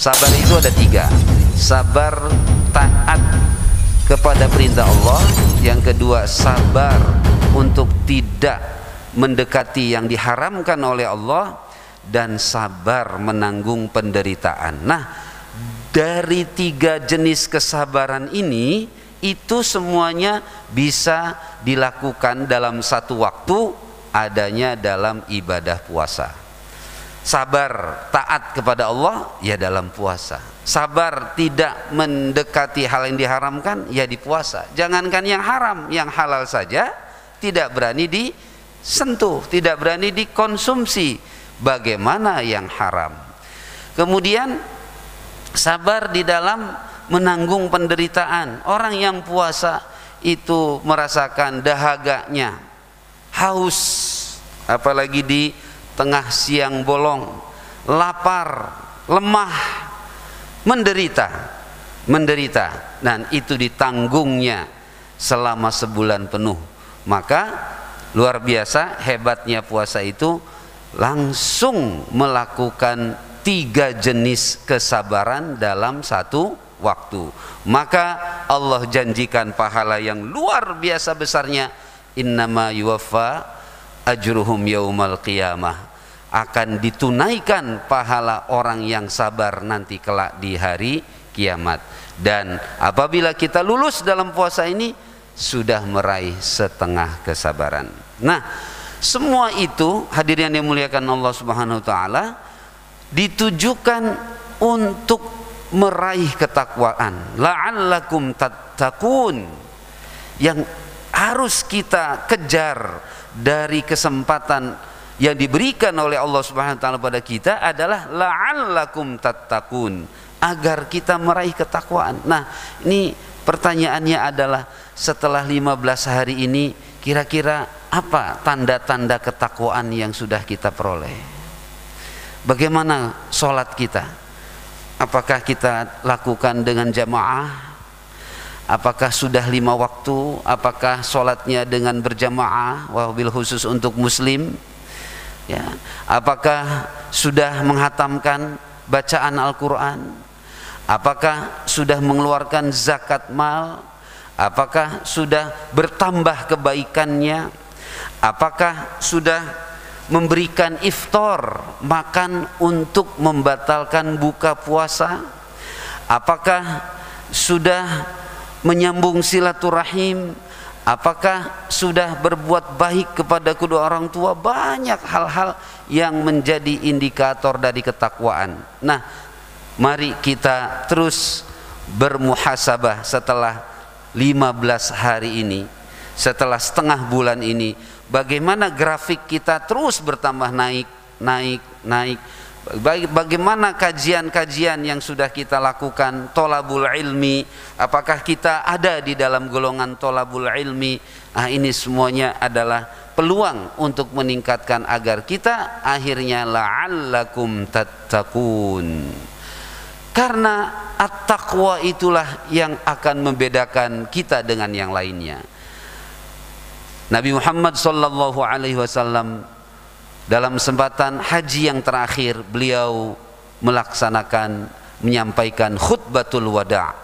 Sabar itu ada tiga. Sabar taat kepada perintah Allah. Yang kedua, sabar untuk tidak mendekati yang diharamkan oleh Allah. Dan sabar menanggung penderitaan. Nah, dari tiga jenis kesabaran ini, itu semuanya bisa dilakukan dalam satu waktu, adanya dalam ibadah puasa. Sabar taat kepada Allah, ya dalam puasa. Sabar tidak mendekati hal yang diharamkan, ya di puasa. Jangankan yang haram, yang halal saja tidak berani disentuh, tidak berani dikonsumsi. Bagaimana yang haram? Kemudian sabar di dalam menanggung penderitaan. Orang yang puasa itu merasakan dahaganya, haus, apalagi di tengah siang bolong, lapar, lemah, menderita. Dan itu ditanggungnya selama sebulan penuh. Maka luar biasa hebatnya puasa itu, langsung melakukan tiga jenis kesabaran dalam satu waktu. Maka Allah janjikan pahala yang luar biasa besarnya. Innama yuwaffa ajruhum yaumal qiyamah. Akan ditunaikan pahala orang yang sabar nanti kelak di hari kiamat. Dan apabila kita lulus dalam puasa ini, sudah meraih setengah kesabaran. Nah, semua itu hadirin yang dimuliakan Allah Subhanahu wa taala ditujukan untuk meraih ketakwaan. La'allakum tattaqun. Yang harus kita kejar dari kesempatan yang diberikan oleh Allah Subhanahu wa taala pada kita adalah la'allakum tattaqun, agar kita meraih ketakwaan. Nah, ini pertanyaannya adalah setelah 15 hari ini kira-kira apa tanda-tanda ketakwaan yang sudah kita peroleh? Bagaimana sholat kita? Apakah kita lakukan dengan jamaah? Apakah sudah 5 waktu? Apakah sholatnya dengan berjamaah? Wabil khusus untuk muslim. Ya. Apakah sudah menghatamkan bacaan Al-Quran? Apakah sudah mengeluarkan zakat mal? Apakah sudah bertambah kebaikannya? Apakah sudah memberikan iftar, makan untuk membatalkan buka puasa? Apakah sudah menyambung silaturahim? Apakah sudah berbuat baik kepada kedua orang tua? Banyak hal-hal yang menjadi indikator dari ketakwaan. Nah, mari kita terus bermuhasabah setelah 15 hari ini, setelah setengah bulan ini, bagaimana grafik kita terus bertambah naik. Bagaimana kajian-kajian yang sudah kita lakukan, tolabul ilmi, apakah kita ada di dalam golongan tolabul ilmi? Nah, ini semuanya adalah peluang untuk meningkatkan agar kita akhirnya la'allakum tattaqun. Karena at-taqwa itulah yang akan membedakan kita dengan yang lainnya. Nabi Muhammad sallallahu alaihi wasallam dalam kesempatan haji yang terakhir, beliau menyampaikan khutbatul wada',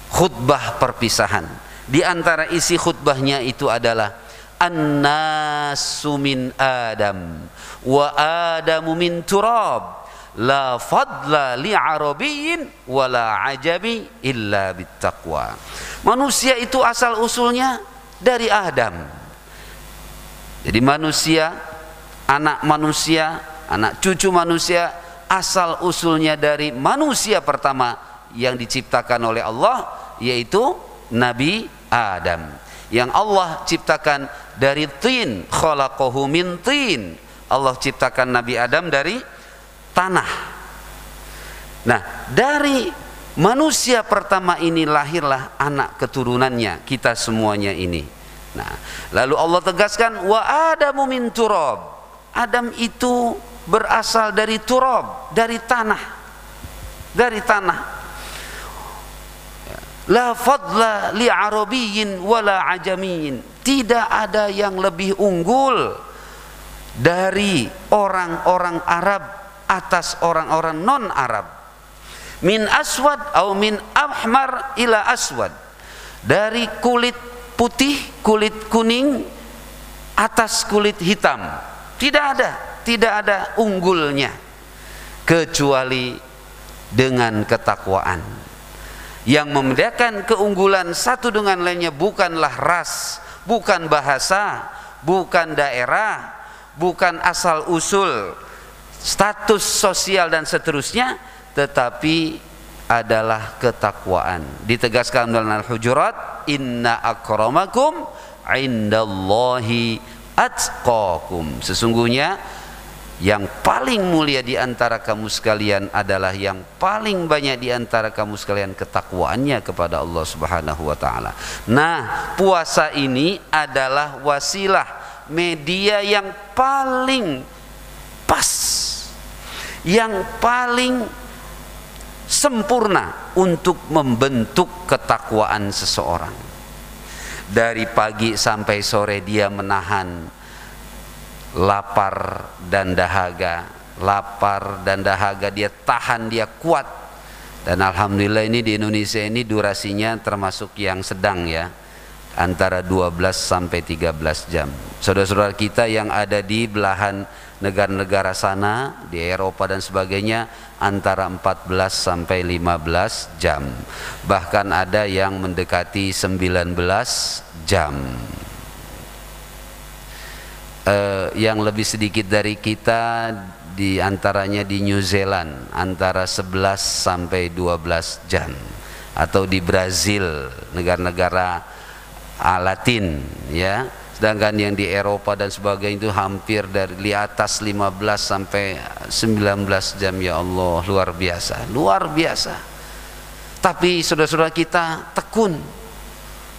khutbah perpisahan. Di antara isi khutbahnya itu adalah an-nasu min Adam wa Adamu min turab. La fadla li'arabiyyin wala ajabi illa bittaqwa. Manusia itu asal usulnya dari Adam. Jadi manusia, anak cucu manusia, asal usulnya dari manusia pertama yang diciptakan oleh Allah, yaitu Nabi Adam. Yang Allah ciptakan dari tin, khalaqahu min tin. Allah ciptakan Nabi Adam dari tanah. Nah, dari manusia pertama ini lahirlah anak keturunannya, kita semuanya ini. Nah, lalu Allah tegaskan wa Adamu min turab. Adam itu berasal dari turab, dari tanah. Dari tanah. La fadla li arabiyyin wala ajamiyyin. Tidak ada yang lebih unggul dari orang-orang Arab atas orang-orang non-Arab. min aswad atau min ahmar ila aswad, dari kulit putih, kulit kuning atas kulit hitam. Tidak ada unggulnya kecuali dengan ketakwaan. Yang membedakan keunggulan satu dengan lainnya bukanlah ras, bukan bahasa, bukan daerah, bukan asal usul, status sosial dan seterusnya, tetapi adalah ketakwaan. Ditegaskan dalam Al-Hujurat, inna akramakum indallahi atqakum. Sesungguhnya yang paling mulia di antara kamu sekalian adalah yang paling banyak di antara kamu sekalian ketakwaannya kepada Allah Subhanahu wa taala. Nah, puasa ini adalah wasilah, media yang paling pas, yang paling sempurna untuk membentuk ketakwaan seseorang. Dari pagi sampai sore dia menahan lapar dan dahaga, dia tahan, dia kuat. Dan alhamdulillah ini di Indonesia ini durasinya termasuk yang sedang ya, antara 12 sampai 13 jam. Saudara-saudara kita yang ada di belahan negara-negara sana, di Eropa dan sebagainya, antara 14 sampai 15 jam. Bahkan ada yang mendekati 19 jam. Yang lebih sedikit dari kita di antaranya di New Zealand antara 11 sampai 12 jam, atau di Brazil, negara-negara Latin ya. Sedangkan yang di Eropa dan sebagainya itu hampir dari atas 15 sampai 19 jam. Ya Allah, luar biasa, luar biasa. Tapi saudara-saudara kita tekun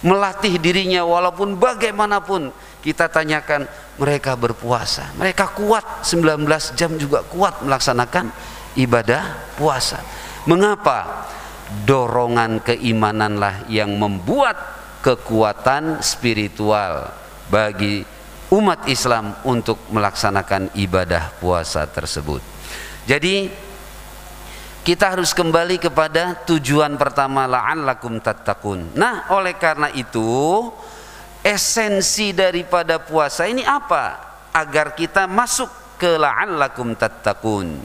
melatih dirinya, walaupun bagaimanapun kita tanyakan, mereka berpuasa, mereka kuat 19 jam juga kuat melaksanakan ibadah puasa. Mengapa? Dorongan keimananlah yang membuat kekuatan spiritual bagi umat Islam untuk melaksanakan ibadah puasa tersebut. Jadi kita harus kembali kepada tujuan pertama, la'allakum tattaqun. Nah, oleh karena itu esensi daripada puasa ini apa? Agar kita masuk ke la'allakum tattaqun.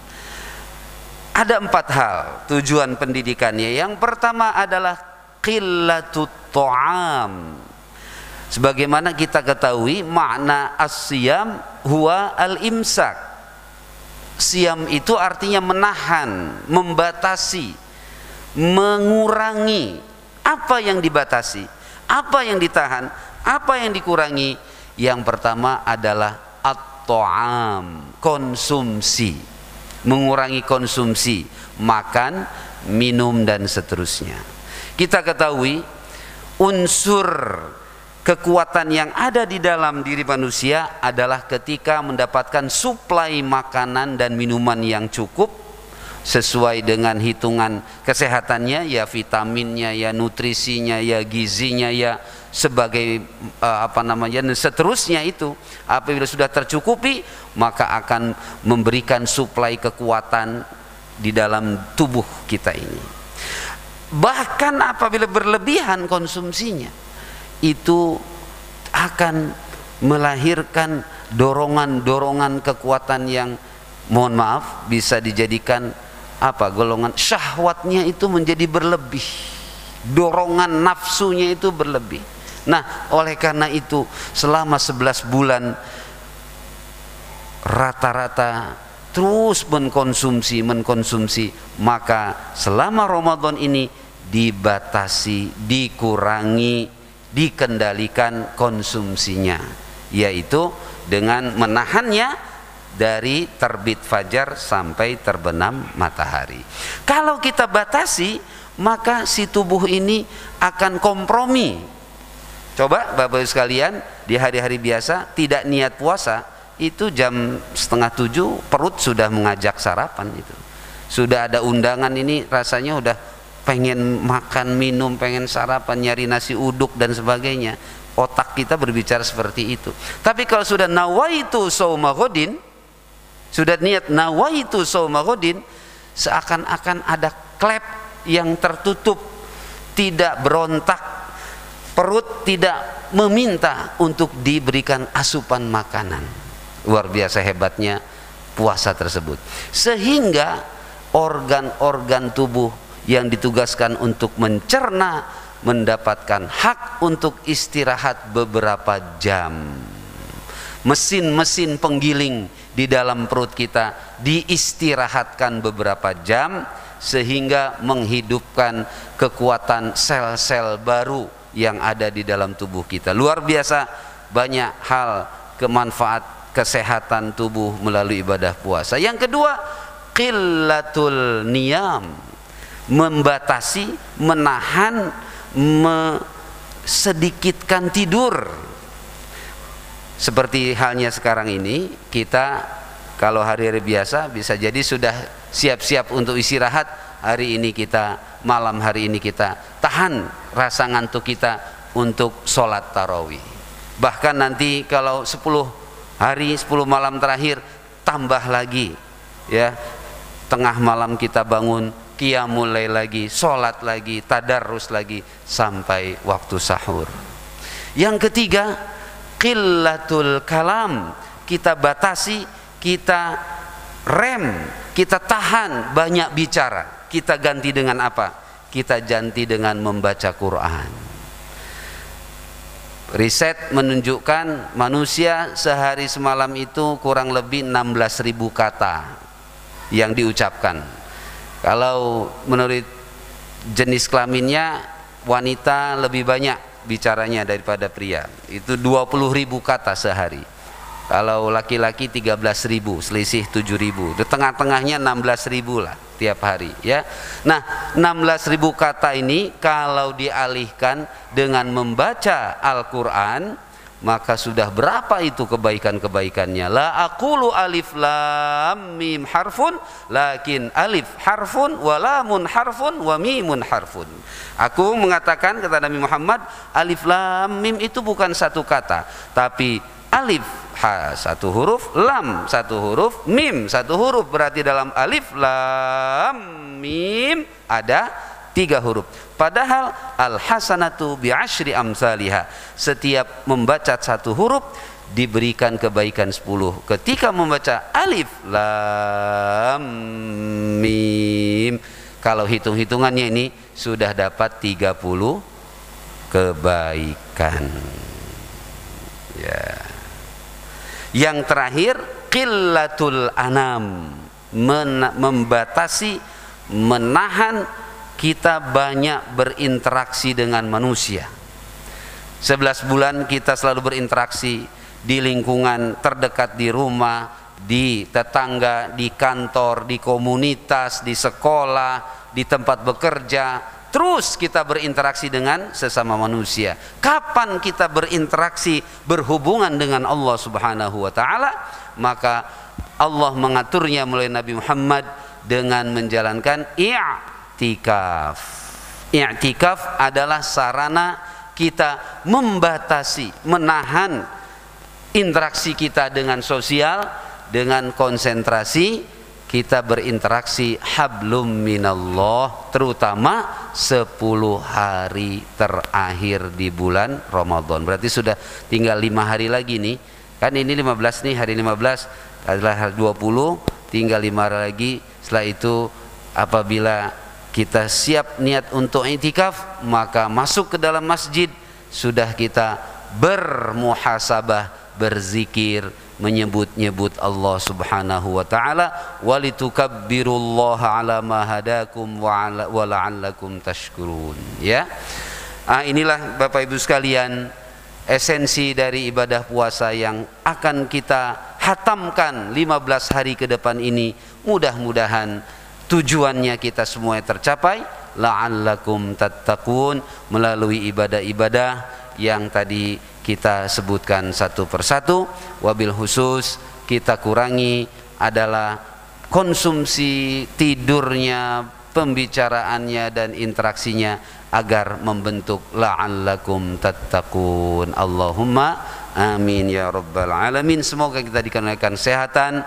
Ada 4 hal tujuan pendidikannya. Yang pertama adalah qillatut ta'am. Sebagaimana kita ketahui, makna as-siyam huwa al-imsak. Siam itu artinya menahan, membatasi, mengurangi. Apa yang dibatasi? Apa yang ditahan? Apa yang dikurangi? Yang pertama adalah at-ta'am, konsumsi. Mengurangi konsumsi, makan, minum dan seterusnya. Kita ketahui unsur kekuatan yang ada di dalam diri manusia adalah ketika mendapatkan suplai makanan dan minuman yang cukup sesuai dengan hitungan kesehatannya, ya vitaminnya, ya nutrisinya, ya gizinya, ya sebagai seterusnya. Itu apabila sudah tercukupi, maka akan memberikan suplai kekuatan di dalam tubuh kita ini. Bahkan apabila berlebihan konsumsinya, itu akan melahirkan dorongan-dorongan kekuatan yang, mohon maaf, bisa dijadikan golongan syahwatnya itu menjadi berlebih, dorongan nafsunya itu berlebih. Nah, oleh karena itu selama 11 bulan rata-rata terus mengkonsumsi, maka selama Ramadan ini dibatasi, dikurangi, dikendalikan konsumsinya, yaitu dengan menahannya dari terbit fajar sampai terbenam matahari. Kalau kita batasi, maka si tubuh ini akan kompromi. Coba Bapak-Ibu sekalian, di hari-hari biasa tidak niat puasa, itu jam 6:30 perut sudah mengajak sarapan. Itu sudah ada undangan, ini rasanya udah pengen makan, minum, pengen sarapan, nyari nasi uduk dan sebagainya. Otak kita berbicara seperti itu. Tapi kalau sudah nawaitu shauma ghadin, sudah niat nawaitu shauma ghadin, seakan-akan ada klep yang tertutup, tidak berontak, perut tidak meminta untuk diberikan asupan makanan. Luar biasa hebatnya puasa tersebut, sehingga organ-organ tubuh yang ditugaskan untuk mencerna mendapatkan hak untuk istirahat beberapa jam. Mesin-mesin penggiling di dalam perut kita diistirahatkan beberapa jam, sehingga menghidupkan kekuatan sel-sel baru yang ada di dalam tubuh kita. Luar biasa banyak hal kemanfaat kesehatan tubuh melalui ibadah puasa. Yang kedua, qillatul niyam, membatasi, menahan, sedikitkan tidur. Seperti halnya sekarang ini, kita kalau hari-hari biasa bisa jadi sudah siap-siap untuk istirahat. Hari ini kita, malam hari ini kita tahan rasa ngantuk kita untuk sholat tarawih. Bahkan nanti kalau 10 hari 10 malam terakhir tambah lagi, ya, tengah malam kita bangun qiyamul lail lagi, sholat lagi, tadarrus lagi sampai waktu sahur. Yang ketiga, qillatul kalam, kita batasi, kita rem, kita tahan banyak bicara. Kita ganti dengan apa? Kita ganti dengan membaca Quran. Riset menunjukkan manusia sehari semalam itu kurang lebih 16.000 kata yang diucapkan. Kalau menurut jenis kelaminnya, wanita lebih banyak bicaranya daripada pria, itu 20.000 kata sehari. Kalau laki-laki 13.000, selisih 7.000. Di tengah-tengahnya 16.000 lah tiap hari, ya. Nah, 16.000 kata ini kalau dialihkan dengan membaca Al-Qur'an, maka sudah berapa itu kebaikan-kebaikannya. La aqulu alif lam mim harfun, lakin alif harfun wa lamun harfun wa mimun harfun. Aku mengatakan, kata Nabi Muhammad, alif lam mim itu bukan satu kata, tapi alif satu huruf, lam satu huruf, mim satu huruf. Berarti dalam alif lam mim ada 3 huruf. Padahal al-hasanatu bi'asyri amsalihha, setiap membaca satu huruf diberikan kebaikan 10. Ketika membaca alif lam mim, kalau hitung-hitungannya ini sudah dapat 30 kebaikan, ya. Yang terakhir, qillatul anam, membatasi, menahan kita banyak berinteraksi dengan manusia. 11 bulan kita selalu berinteraksi di lingkungan terdekat, di rumah, di tetangga, di kantor, di komunitas, di sekolah, di tempat bekerja. Terus kita berinteraksi dengan sesama manusia. Kapan kita berinteraksi, berhubungan dengan Allah Subhanahu wa taala? Maka Allah mengaturnya melalui Nabi Muhammad dengan menjalankan i'tikaf. I'tikaf adalah sarana kita membatasi, menahan interaksi kita dengan sosial, dengan konsentrasi kita berinteraksi hablum minallah, terutama 10 hari terakhir di bulan Ramadan. Berarti sudah tinggal 5 hari lagi nih. Kan ini 15 nih, hari 15 adalah 20, tinggal 5 hari lagi. Setelah itu apabila kita siap niat untuk i'tikaf, maka masuk ke dalam masjid, sudah kita bermuhasabah, berzikir, menyebut-nyebut Allah Subhanahu wa taala, walitukabbirullaha ala ma hadakum wa la'allakum tashkurun, ya. Inilah Bapak Ibu sekalian esensi dari ibadah puasa yang akan kita hatamkan 15 hari ke depan ini. Mudah-mudahan tujuannya kita semua tercapai, la'allakum tattaqun, melalui ibadah-ibadah yang tadi kita sebutkan satu persatu. Wabil khusus kita kurangi adalah konsumsi tidurnya, pembicaraannya dan interaksinya, agar membentuk la'allakum tattaqun. Allahumma amin ya rabbal alamin. Semoga kita dikarenakan kesehatan,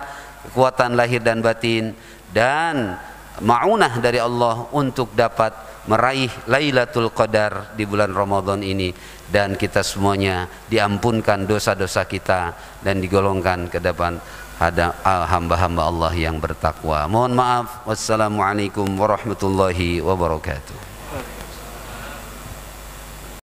kekuatan lahir dan batin, dan ma'unah dari Allah untuk dapat meraih Lailatul Qadar di bulan Ramadan ini, dan kita semuanya diampunkan dosa-dosa kita dan digolongkan ke depan ada hamba-hamba Allah yang bertakwa. Mohon maaf. Wassalamualaikum warahmatullahi wabarakatuh.